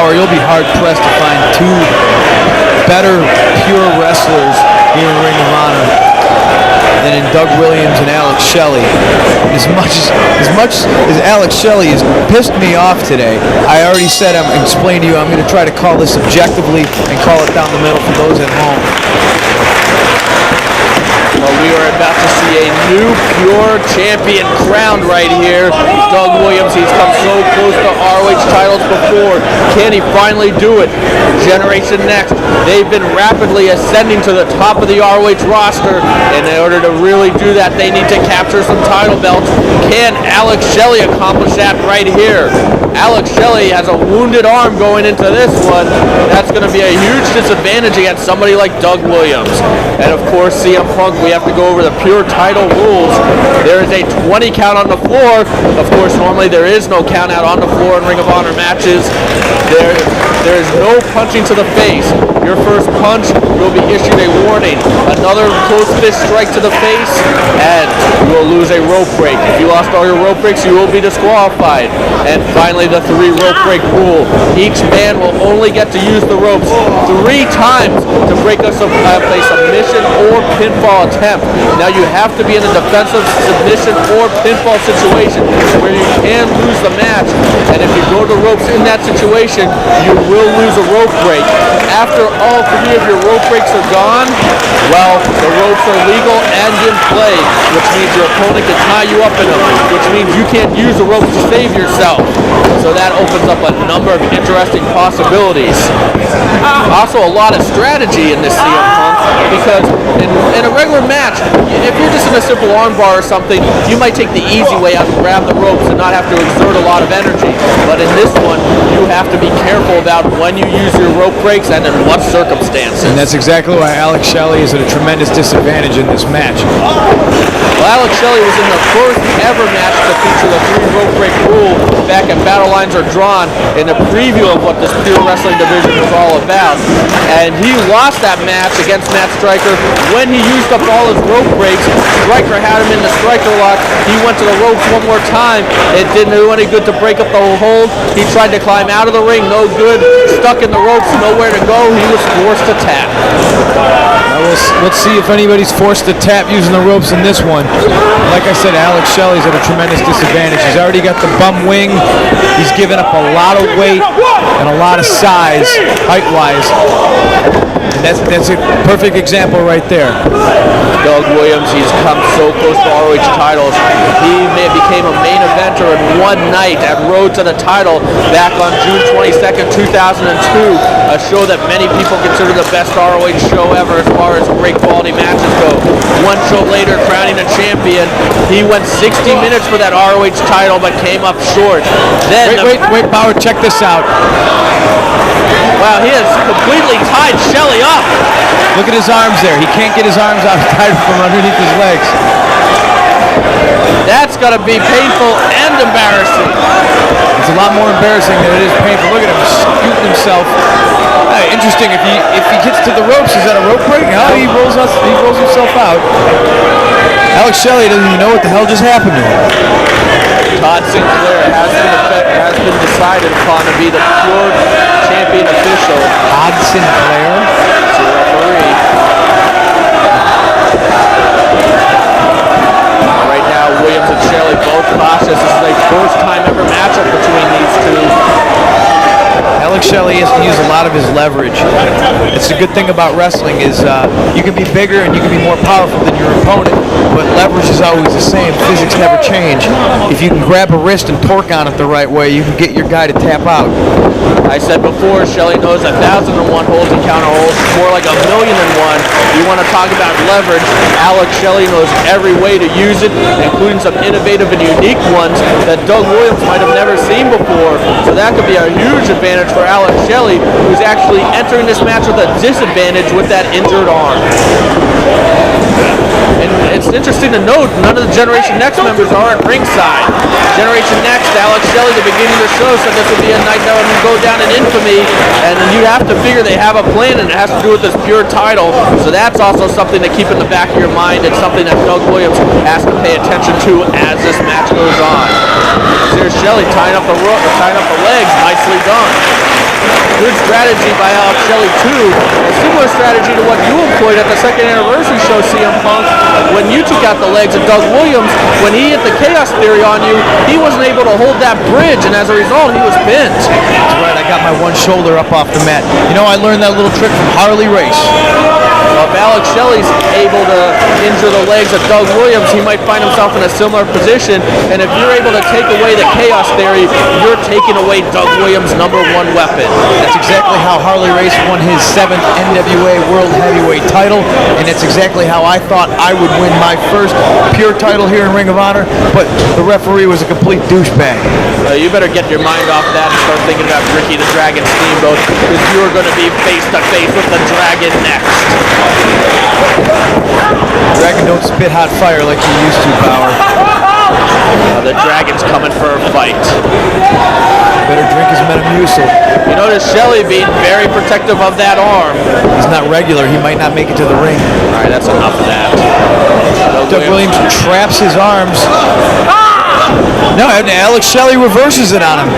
hour, you'll be hard-pressed to find two better pure wrestlers here in Ring of Honor than in Doug Williams and Alex Shelley. As much as Alex Shelley has pissed me off today, I already said, I'm explaining to you, I'm going to try to call this objectively and call it down the middle for those at home. Well, we are about to see a new pure champion crowned right here. Doug Williams, he's come so close to ROH titles before. Can he finally do it? Generation Next, they've been rapidly ascending to the top of the ROH roster, and in order to really do that, they need to capture some title belts. Can Alex Shelley accomplish that right here? Alex Shelley has a wounded arm going into this one. That's going to be a huge disadvantage against somebody like Doug Williams. And of course, CM Punk, we have to go over the pure title rules. There is a 20 count on the floor. Of course, normally there is no count out on the floor in Ring of Honor matches. There is no punching to the face. Your first punch, you'll be issued a warning. Another close fist strike to the face, and you will lose a rope break. If you lost all your rope breaks, you will be disqualified. And finally, the 3 rope break rule. Each man will only get to use the ropes 3 times to break a submission or pinfall attempt. Now, you have to be in a defensive submission or pinfall situation where you can lose the match. And if you go to ropes in that situation, you will lose a rope break. After all 3 of your rope breaks are gone, well, the ropes are legal and in play, which means your opponent can tie you up in them, which means you can't use the ropes to save yourself. So that opens up a number of interesting possibilities. Also, a lot of strategy in this CM Punk, because in a regular match, if you're just in a simple armbar or something, you might take the easy way out and grab the ropes and not have to exert a lot of energy. But in this one, you have to be careful about when you use your rope breaks and in what circumstances. And that's exactly why Alex Shelley is at a tremendous disadvantage in this match. Well, Alex Shelley was in the first ever match to feature the 3 rope break rule back at Battle Lines Are Drawn in a preview of what this pure wrestling division was all about. And he lost that match against Matt Striker when he used up all his rope breaks. Striker had him in the striker lock. He went to the ropes one more time. It didn't do any good to break up the whole hold. He tried to climb out of the ring, no good. Stuck in the ropes, nowhere to go. He was forced to tap. Let's see if anybody's forced to tap using the ropes in this one. Like I said, Alex Shelley's at a tremendous disadvantage. He's already got the bum wing. He's given up a lot of weight and a lot of size, height-wise. And that's a perfect example right there. Doug Williams, he's come so close to ROH titles. He became a main eventer in one night at Road to the Title back on June 22nd, 2002, a show that many people consider the best ROH show ever as far as great quality matches go. One show later, crowning a champion, he went 60 minutes for that ROH title but came up short. Then wait, Bauer, check this out. Wow, he has completely tied Shelley up. Look at his arms there. He can't get his arms out tied from underneath his legs. That's got to be painful and embarrassing. It's a lot more embarrassing than it is painful. Look at him scooting himself. Interesting. If he gets to the ropes, is that a rope break? How he rolls himself out. Alex Shelley doesn't even know what the hell just happened to him. Todd Sinclair has been decided upon to be the pure champion official. Todd Sinclair? It's a referee. Right now, Williams and Shelley both cautious. This is a first-time ever matchup between these two. Alex Shelley has to use a lot of his leverage. It's a good thing about wrestling is you can be bigger and you can be more powerful than your opponent, but leverage is always the same. Physics never change. If you can grab a wrist and torque on it the right way, you can get your guy to tap out. I said before, Shelley knows 1,001 holds and counter holds, more like 1,000,001. You want to talk about leverage, Alex Shelley knows every way to use it, including some innovative and unique ones that Doug Williams might have never seen before. So that could be a huge advantage for Alex Shelley, who's actually entering this match with a disadvantage with that injured arm. And it's interesting to note, none of the Generation Next members are at ringside. Generation Next, Alex Shelley, the beginning of the show, said this would be a night that would go down in infamy, and you have to figure they have a plan, and it has to do with this pure title. So that's also something to keep in the back of your mind. It's something that Doug Williams has to pay attention to as this match goes on. Here's Shelley tying up the legs, nicely done. Good strategy by Alex Shelley too. A similar strategy to what you employed at the second anniversary show, CM Punk, when you took out the legs of Doug Williams. When he hit the Chaos Theory on you, he wasn't able to hold that bridge, and as a result, he was pinned. That's right, I got my one shoulder up off the mat. You know, I learned that little trick from Harley Race. Well, if Alex Shelley's able to injure the legs of Doug Williams, he might find himself in a similar position. And if you're able to take away the Chaos Theory, you're taking away Doug Williams' #1 weapon. That's exactly how Harley Race won his 7th NWA World Heavyweight title, and that's exactly how I thought I would win my first pure title here in Ring of Honor, but the referee was a complete douchebag. You better get your mind off that and start thinking about Ricky the Dragon Steamboat, because you're going to be face-to-face with the Dragon next. Dragon don't spit hot fire like he used to, Bauer. The Dragon's coming for a fight. Better drink his Metamucil. You notice Shelley being very protective of that arm. He's not regular. He might not make it to the ring. All right, that's enough of that. Doug Williams traps his arms. No, Alex Shelley reverses it on him.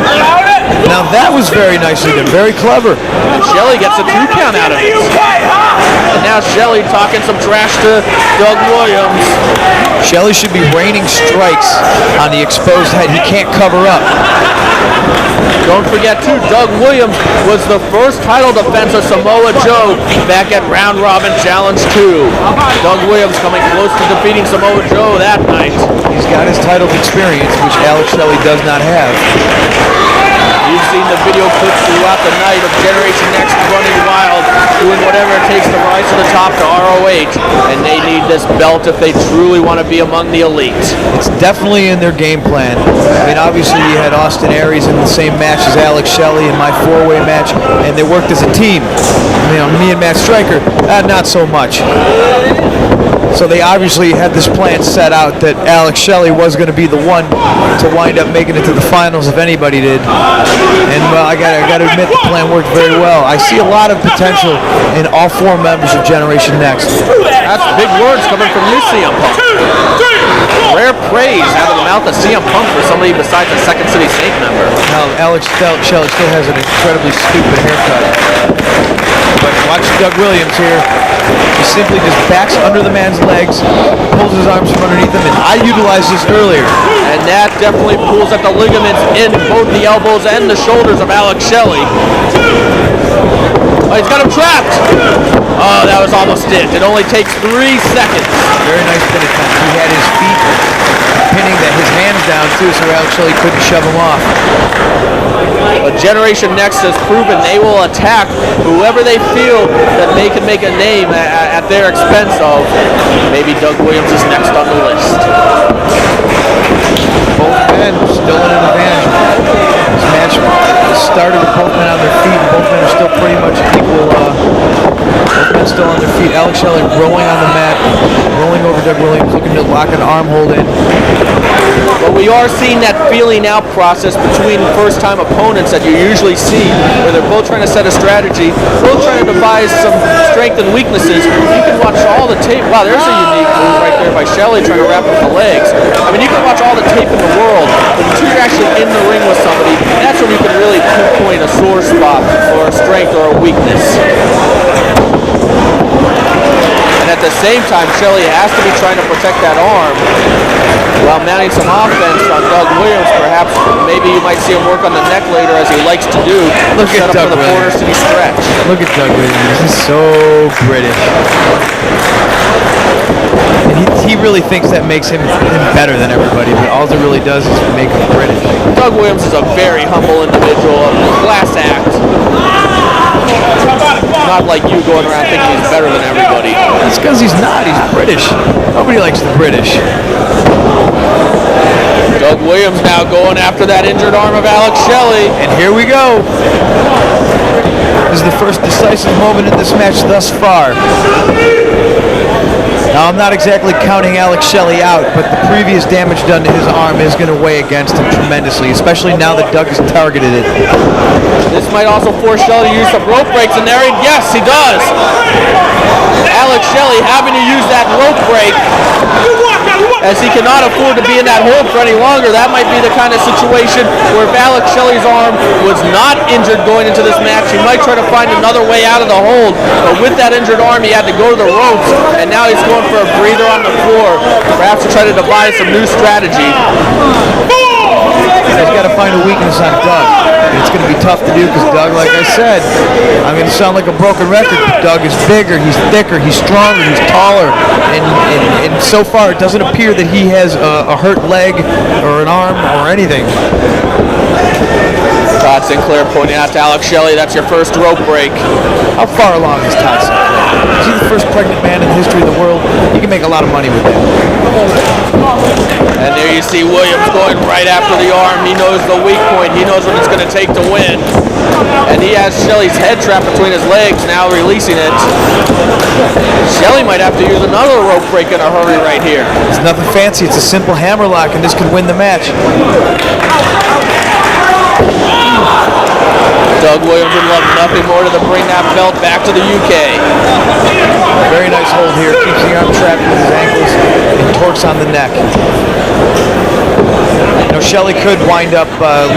Now that was very nicely done, very clever. And Shelley gets a 2 count out of it. And now Shelley talking some trash to Doug Williams. Shelley should be raining strikes on the exposed head. He can't cover up. Don't forget too, Doug Williams was the first title defense of Samoa Joe back at Round Robin Challenge 2. Doug Williams coming close to defeating Samoa Joe that night. He's got his title experience, which Alex Shelley does not have. You've seen the video clips throughout the night of Generation Next running wild, doing whatever it takes to rise to the top to ROH, and they need this belt if they truly want to be among the elite. It's definitely in their game plan. I mean, obviously you had Austin Aries in the same match as Alex Shelley in my 4-way match, and they worked as a team. You know, me and Matt Stryker, not so much. So they obviously had this plan set out that Alex Shelley was going to be the one to wind up making it to the finals if anybody did. And well, I got to admit the plan worked very well. I see a lot of potential in all 4 members of Generation Next. That's big words coming from you, CM Punk. Rare praise out of the mouth of CM Punk for somebody besides a Second City Saint member. Now, Alex Shelley still has an incredibly stupid haircut. But watch Doug Williams here. He simply just backs under the man's legs, pulls his arms from underneath him, and I utilized this earlier. And that definitely pulls at the ligaments in both the elbows and the shoulders of Alex Shelley. Oh, he's got him trapped. Oh, that was almost it. It only takes 3 seconds. Very nice pin attempt. He had his feet pinning his hands down too, so Alex Shelley couldn't shove him off. But Generation Next has proven they will attack whoever they feel that they can make a name at their expense of. Maybe Doug Williams is next on the list. Both men still in an advantage. This match started with both men on their feet, and both men are still pretty much equal. Both men still on their feet. Alex Shelley rolling on the mat, rolling over Doug Williams, looking to lock an arm hold in. But we are seeing that feeling out process between first-time opponents that you usually see, where they're both trying to set a strategy, both trying to devise some strength and weaknesses. You can watch all the tape. Wow, there's a unique move right there by Shelley trying to wrap up the legs. I mean, you can watch all the tape in the world, but until you're actually in the ring with somebody, that's when you can really pinpoint a sore spot or a strength or a weakness. And at the same time, Shelley has to be trying to protect that arm while mounting some offense on Doug Williams. Perhaps maybe you might see him work on the neck later, as he likes to do. Look at Doug for the corner Williams. city stretch. Look at Doug Williams. He's so British. And he really thinks that makes him better than everybody, but all it really does is make him British. Doug Williams is a very humble individual, a class act. Not like you going around thinking he's better than everybody. That's because he's not. He's British. Nobody likes the British. Doug Williams now going after that injured arm of Alex Shelley. And here we go. This is the first decisive moment in this match thus far. Now, I'm not exactly counting Alex Shelley out, but the previous damage done to his arm is going to weigh against him tremendously, especially now that Doug has targeted it. This might also force Shelley to use some rope breaks in there, and yes, he does. Alex Shelley having to use that rope break as he cannot afford to be in that hold for any longer. That might be the kind of situation where if Alex Shelley's arm was not injured going into this match, he might try to find another way out of the hold. But with that injured arm, he had to go to the ropes, and now he's going for a breather on the floor, perhaps to try to devise some new strategy. He's got to find a weakness on Doug. And it's going to be tough to do because Doug, like I said, I'm going to sound like a broken record. Doug is bigger, he's thicker, he's stronger, he's taller. And so far, it doesn't appear that he has a hurt leg or an arm or anything. Todd Sinclair pointing out to Alex Shelley, that's your first rope break. How far along is Todd Sinclair? Is he the first pregnant man in the history of the world? You can make a lot of money with that. And there you see Williams going right after the arm. He knows the weak point. He knows what it's going to take to win. And he has Shelley's head trapped between his legs, now releasing it. Shelley might have to use another rope break in a hurry right here. It's nothing fancy. It's a simple hammerlock, and this could win the match. Doug Williams would love nothing more than to bring that belt back to the UK. Very nice hold here. Keeps the arm trapped with his ankles and torques on the neck. You know, Shelley could wind up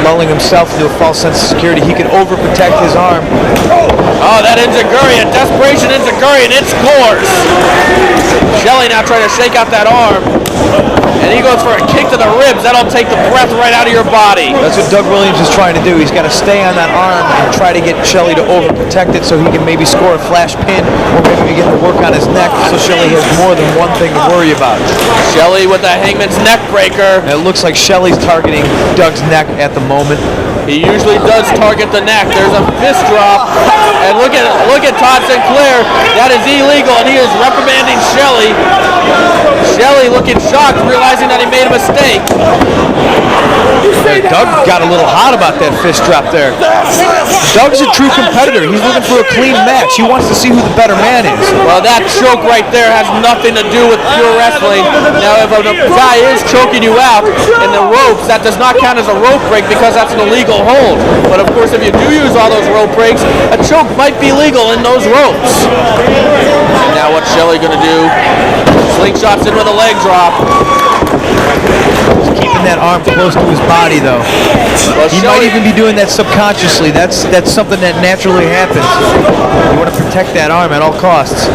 lulling himself into a false sense of security. He could overprotect his arm. Oh, that enziguri, a desperation enziguri, and it scores. Shelley now trying to shake out that arm. And he goes for a kick to the ribs. That'll take the breath right out of your body. That's what Doug Williams is trying to do. He's got to stay on that arm and try to get Shelley to overprotect it so he can maybe score a flash pin or maybe begin to work on his neck so Shelley has more than one thing to worry about. Shelley with the Hangman's neck breaker. And it looks like Shelley's targeting Doug's neck at the moment. He usually does target the neck. There's a fist drop. And look at Todd Sinclair. That is illegal, and he is reprimanding Shelley. Shelley looking shocked, realizing that he made a mistake. Doug got a little hot about that fist drop there. Doug's a true competitor. He's looking for a clean match. He wants to see who the better man is. Well, that choke right there has nothing to do with pure wrestling. Now, if a guy is choking you out in the ropes, that does not count as a rope break because that's an illegal hold. But of course, if you do use all those rope breaks, a choke might be legal in those ropes. And now what's Shelley going to do? Slingshots in with a leg drop. He's keeping that arm close to his body, though. Well, he might even be doing that subconsciously. That's something that naturally happens. You want to protect that arm at all costs.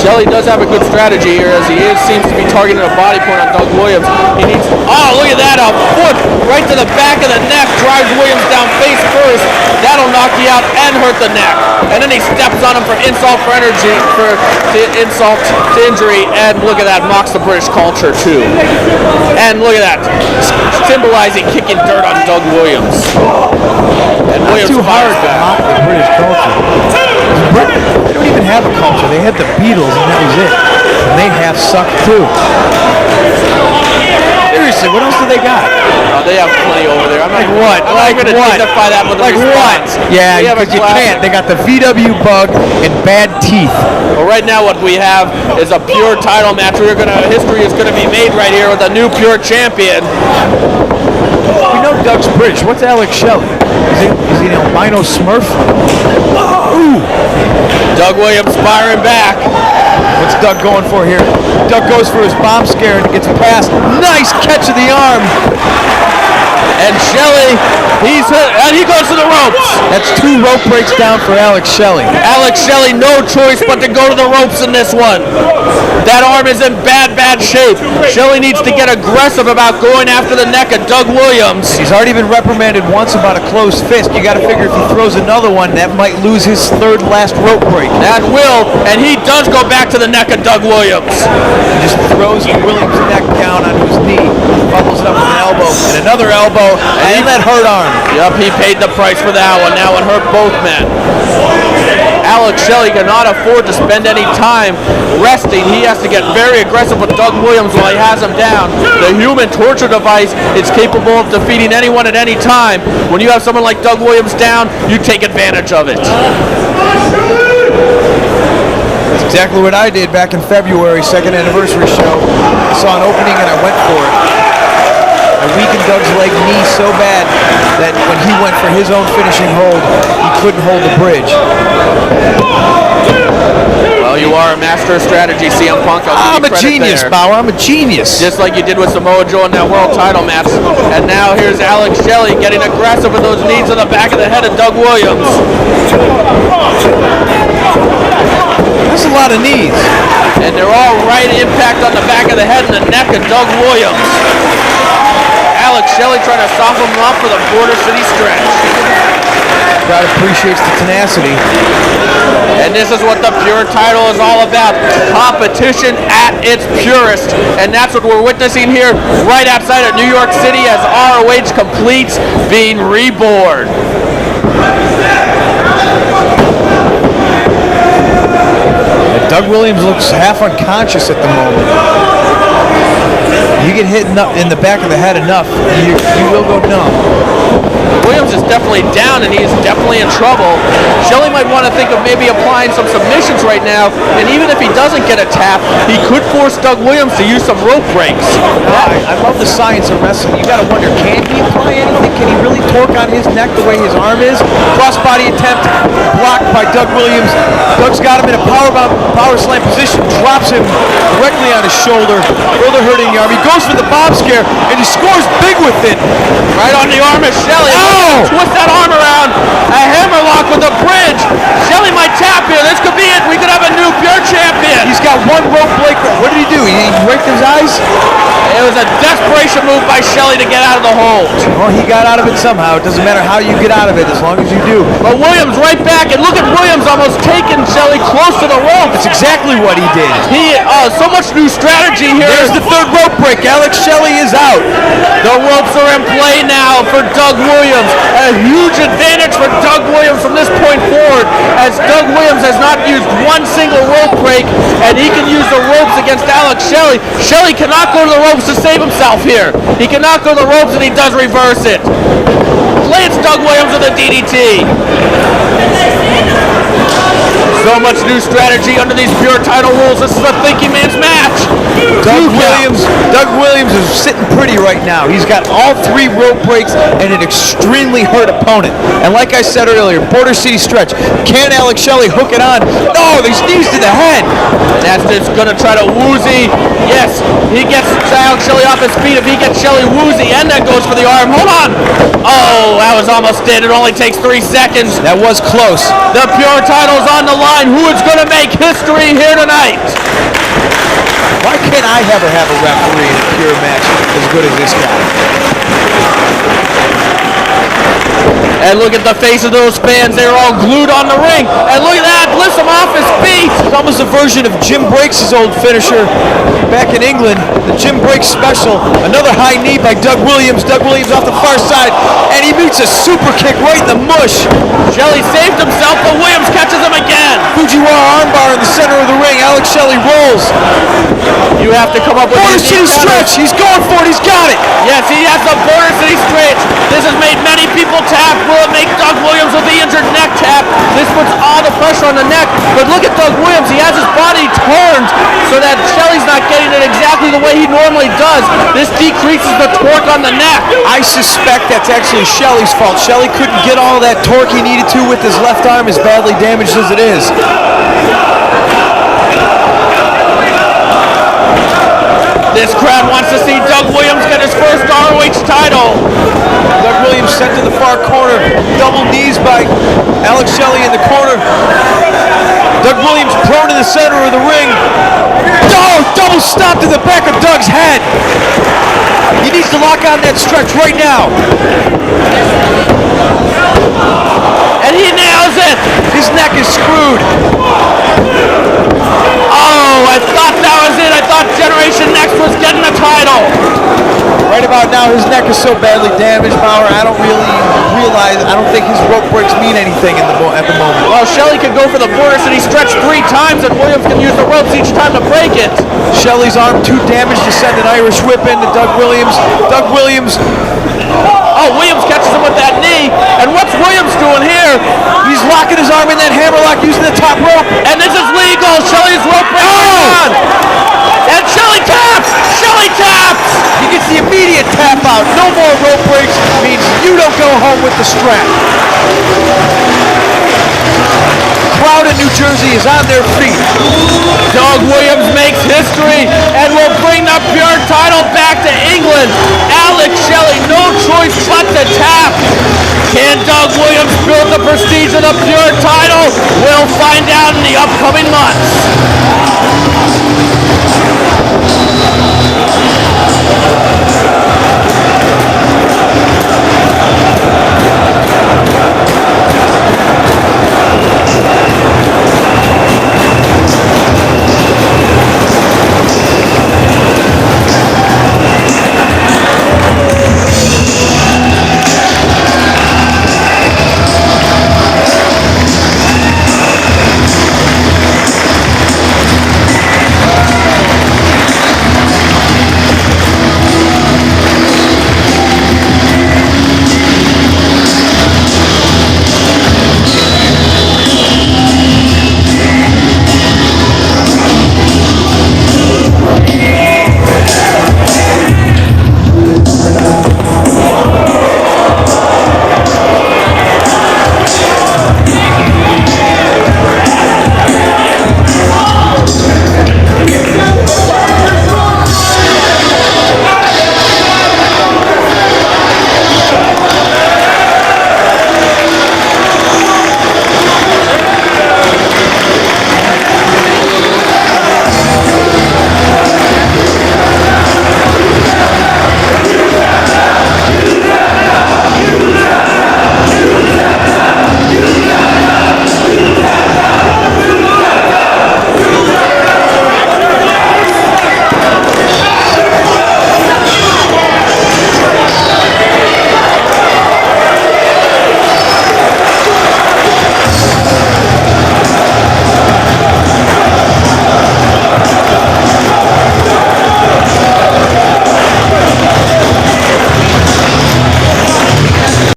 Shelley does have a good strategy here, as he seems to be targeting a body point on Doug Williams. He needs. Oh, look at that! A foot right to the back of the neck drives Williams down face first. That'll knock you out and hurt the neck. And then he steps on him for insult for energy, insult to injury. And look at that, mocks the British culture too. And look at that, symbolizing kicking dirt on Doug Williams. And Williams too hard to mock the British culture. They don't even have a culture. They had the Beatles, and that was it. And they half sucked too. Seriously, what else do they got? They have plenty over there. I'm like what? I'm not going to dignify that with a like response. What? Yeah, because you can't. They got the VW bug and bad teeth. Well, right now what we have is a pure title match. History is going to be made right here with a new pure champion. We know Doug's British. What's Alex Shelley? Is he an albino Smurf? Ooh. Doug Williams firing back. What's Doug going for here? Doug goes for his bomb scare and it gets past. Nice catch of the arm. And Shelley, he's hit, and he goes to the ropes. That's 2 rope breaks down for Alex Shelley. Alex Shelley, no choice but to go to the ropes in this one. That arm is in bad shape. Shelley needs to get aggressive about going after the neck of Doug Williams. He's already been reprimanded once about a closed fist. You got to figure if he throws another one, that might lose his 3rd last rope break. That will, and he does go back to the neck of Doug Williams. He just throws Williams' neck down onto his knee, follows it up with an elbow, and another elbow, and that hurt arm. Yep, he paid the price for that one. That one hurt both men. Alex Shelley cannot afford to spend any time resting. He has to get very aggressive with Doug Williams while he has him down. The human torture device is capable of defeating anyone at any time. When you have someone like Doug Williams down, you take advantage of it. That's exactly what I did back in February, 2nd anniversary show. I saw an opening and I went for it. I weakened Doug's leg knee so bad that when he went for his own finishing hold, he couldn't hold the bridge. Well, you are a master of strategy, CM Punk. I'm a genius, Bauer. I'm a genius. Just like you did with Samoa Joe in that world title match. And now here's Alex Shelley getting aggressive with those knees on the back of the head of Doug Williams. That's a lot of knees. And they're all right impact on the back of the head and the neck of Doug Williams. Alex Shelley trying to soften him up for the Border City stretch. Crowd appreciates the tenacity. And this is what the Pure title is all about. Competition at its purest. And that's what we're witnessing here right outside of New York City as ROH completes being reborn. Doug Williams looks half unconscious at the moment. You get hit in the back of the head enough, you will go numb. Williams is definitely down and he is definitely in trouble. Shelley might want to think of maybe applying some submissions right now, and even if he doesn't get a tap, he could force Doug Williams to use some rope breaks. I love the science of wrestling. You got to wonder, can he apply anything? Can he really torque on his neck the way his arm is? Crossbody attempt blocked by Doug Williams. Doug's got him in a power slam position, drops him directly on his shoulder, further hurting the arm. He goes for the bomb scare, and he scores big with it. Right on the arm of Shelley. Oh! Twist that arm around. A hammerlock with a bridge. Shelley might tap here. This could be it. We could have a new Pure champion. He's got one rope break. What did he do? He raked his eyes? It was a desperation move by Shelley to get out of the hold. Well, he got out of it somehow. It doesn't matter how you get out of it as long as you do. But Williams right back, and look at Williams almost taking Shelley close to the rope. That's exactly what he did. So much new strategy here. There's the third rope break. Alex Shelley is out. The ropes are in play now for Doug Williams. A huge advantage for Doug Williams from this point forward, as Doug Williams has not used one single rope break, and he can use the ropes against Alex Shelley. Shelley cannot go to the ropes to save himself here. He cannot go to the ropes, and he does reverse it. Lands Doug Williams with a DDT. So much new strategy under these Pure title rules. This is a thinking man's match. Doug Williams is sitting pretty right now. He's got all three rope breaks and an extremely hurt opponent. And like I said earlier, Border City stretch. Can Alex Shelley hook it on? No, these knees to the head. That's just going to try to woozy. Yes, he gets Alex Shelley off his feet. If he gets Shelley woozy and then goes for the arm. Hold on. Oh, that was almost it. It only takes 3 seconds. That was close. The Pure title's on the line. Who is going to make history here tonight? Why can't I ever have a referee in a Pure match as good as this guy? And look at the face of those fans. They're all glued on the ring. And look at that. Lifts him off his feet. It's almost a version of Jim Breaks' old finisher back in England. The Jim Breaks special. Another high knee by Doug Williams. Doug Williams off the far side. And he meets a super kick right in the mush. Shelley saved himself, but Williams catches him again. Fujiwara armbar in the center of the ring. Alex Shelley rolls. You have to come up with Border City stretch. He's going for it. He's got it. Yes, he has the Border City stretch. This has made many people tap. Will it make Doug Williams with the injured neck tap? This puts all the pressure on the neck. But look at Doug Williams. He has his body turned so that Shelley's not getting it exactly the way he normally does. This decreases the torque on the neck. I suspect that's actually Shelley's fault. Shelley couldn't get all that torque he needed to with his left arm, as badly damaged as it is. This crowd wants to see Doug Williams get his first ROH title. Doug Williams sent to the far corner. Double knees by Alex Shelley in the corner. Doug Williams prone in the center of the ring. Oh, double stop to the back of Doug's head. He needs to lock on that stretch right now. And he nails it. His neck is screwed. Oh, I thought that was it. I thought Generation Next was getting the title. Right about now, his neck is so badly damaged, Bauer, I don't really realize, I don't think his rope breaks mean anything at the moment. Well, Shelley could go for the Border City stretch 3 times, and Williams can use the ropes each time to break it. Shelley's arm too damaged to send an Irish whip into Doug Williams. Doug Williams. Oh, Williams catches him with that knee. And what's Williams doing here? He's locking his arm in that hammerlock using the top rope. And this is legal. Shelley's rope break on. And Shelley taps. Shelley taps. He gets the immediate tap out. No more rope breaks means you don't go home with the strap. Crowd in New jersey is on their feet. Doug Williams makes history and will bring the Pure title back to England. Alex Shelley, no choice but to tap. Can Doug Williams build the prestige of the Pure title? We'll find out in the upcoming months.